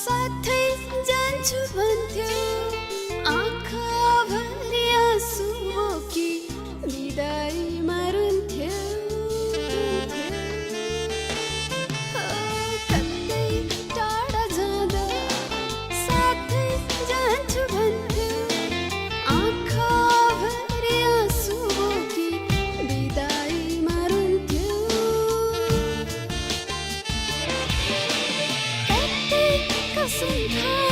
साथै जान्छु भन्थ्यो आँखाभरि आँसु बोकी बिदाईमा रुन्थ्यो कतै टाढा जाँदा साथै जान्छु भन्थ्यो आँखाभरि आँसु बोकी बिदाईमा रुन्थ्यो कसम